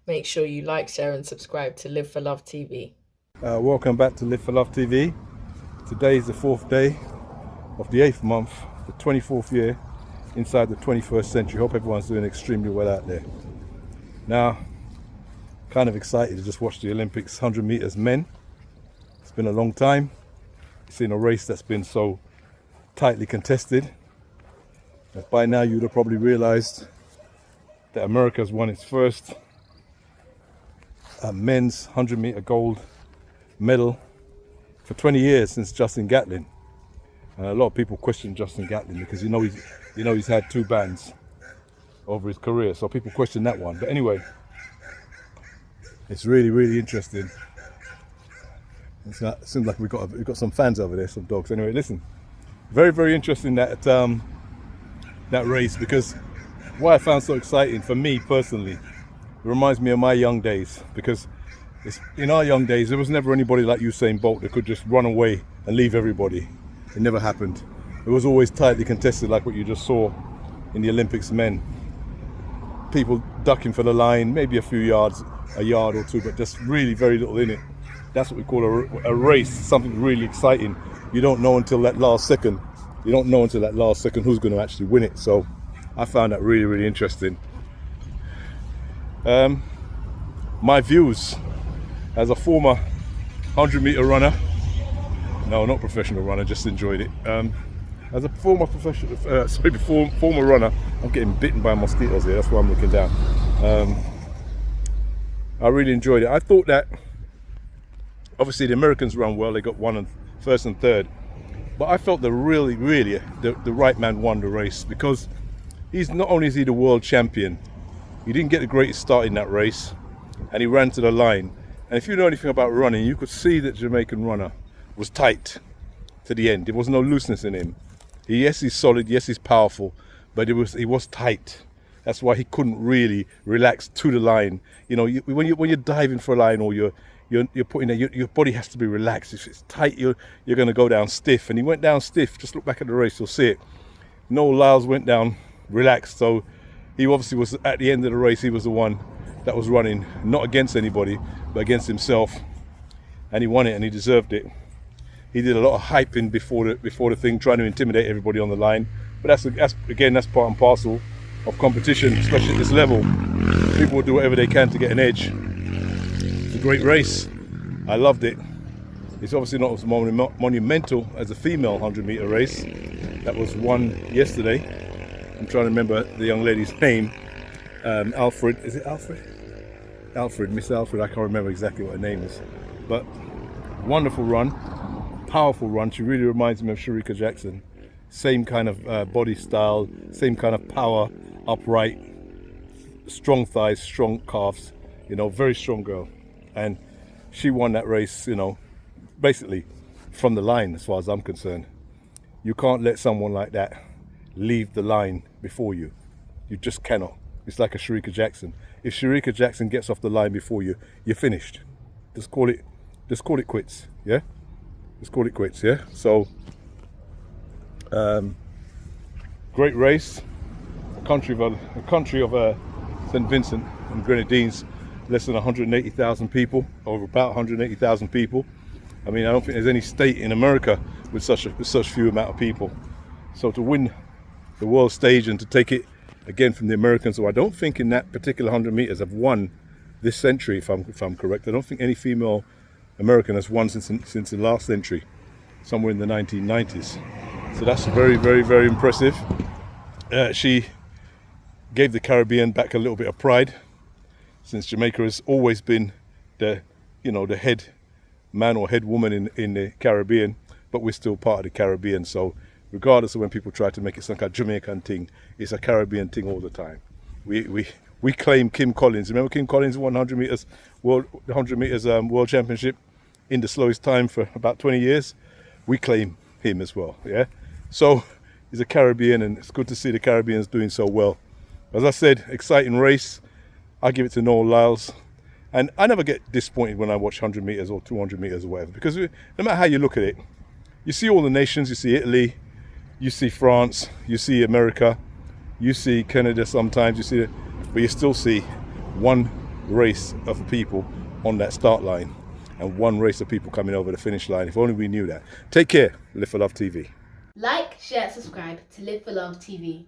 Make sure you like, share, and subscribe to Live for Love TV. Welcome back to Live for Love TV. Today is the fourth day of the 8th month, the 24th year inside the 21st century. Hope everyone's doing extremely well out there. Now, kind of excited to just watch the Olympics 100 meters men. It's been a long time. Seen a race that's been so tightly contested. By now you'd have probably realized that America's won its first men's 100 meter gold medal for 20 years since Justin Gatlin. And a lot of people question Justin Gatlin because he's had two bans over his career, so people question that one. But anyway, it's really interesting. It seems like we've got some fans over there, some dogs. Anyway, listen, very interesting that that race, because what I found so exciting for me personally, it reminds me of my young days, because in our young days there was never anybody like Usain Bolt that could just run away and leave everybody. It never happened. It was always tightly contested, like what you just saw in the Olympics men. People ducking for the line, maybe a yard or two, but just really very little in it. That's what we call a race, something really exciting. You don't know until that last second. You don't know until that last second who's going to actually win it. So I found that really interesting. My views as a former 100 meter runner, no, not professional runner, just enjoyed it. As a former former runner, I'm getting bitten by mosquitoes here, that's why I'm looking down. I really enjoyed it. I thought that obviously the Americans run well, they got first and third, but I felt that really the right man won the race, because he's not only is he the world champion, he didn't get the greatest start in that race, and he ran to the line. And if you know anything about running, you could see that Jamaican runner was tight to the end. There was no looseness in him. Yes, he's solid, yes, he's powerful, but he was tight. That's why he couldn't really relax to the line. You know, when you're diving for a line, or you're putting there, your body has to be relaxed. If it's tight, you're going to go down stiff. And he went down stiff. Just look back at the race, you'll see it. Noel Lyles went down relaxed. So he obviously was, at the end of the race, he was the one that was running, not against anybody, but against himself. And he won it, and he deserved it. He did a lot of hyping before the thing, trying to intimidate everybody on the line. But that's part and parcel of competition, especially at this level. People will do whatever they can to get an edge. It's a great race. I loved it. It's obviously not as monumental as a female 100 meter race that was won yesterday. I'm trying to remember the young lady's name. Alfred, is it Alfred? Alfred, Miss Alfred, I can't remember exactly what her name is. But wonderful run, powerful run. She really reminds me of Shericka Jackson. Same kind of body style, same kind of power, upright, strong thighs, strong calves, very strong girl. And she won that race, basically from the line, as far as I'm concerned. You can't let someone like that leave the line before you. You just cannot. It's like a Shericka Jackson. If Shericka Jackson gets off the line before you, you're finished. Just call it quits, yeah? Just call it quits, yeah? So, great race. A country of St. Vincent and Grenadines, less than 180,000 people, over about 180,000 people. I mean, I don't think there's any state in America with such few amount of people. So to win the world stage and to take it again from the Americans, who I don't think in that particular 100 meters have won this century, if I'm correct. I don't think any female American has won since the last century, somewhere in the 1990s. So that's very impressive. She gave the Caribbean back a little bit of pride, since Jamaica has always been the head man or head woman in the Caribbean, but we're still part of the Caribbean. So regardless of when people try to make it some kind of Jamaican thing, it's a Caribbean thing all the time. We claim Kim Collins. Remember Kim Collins won 100 meters world championship in the slowest time for about 20 years. We claim him as well, yeah? So he's a Caribbean, and it's good to see the Caribbeans doing so well. As I said, exciting race. I give it to Noel Lyles. And I never get disappointed when I watch 100 meters or 200 meters or whatever, because no matter how you look at it, you see all the nations. You see Italy, you see France, you see America, you see Canada sometimes, but you still see one race of people on that start line and one race of people coming over the finish line. If only we knew that. Take care. Live for Love TV. Like, share, subscribe to Live for Love TV.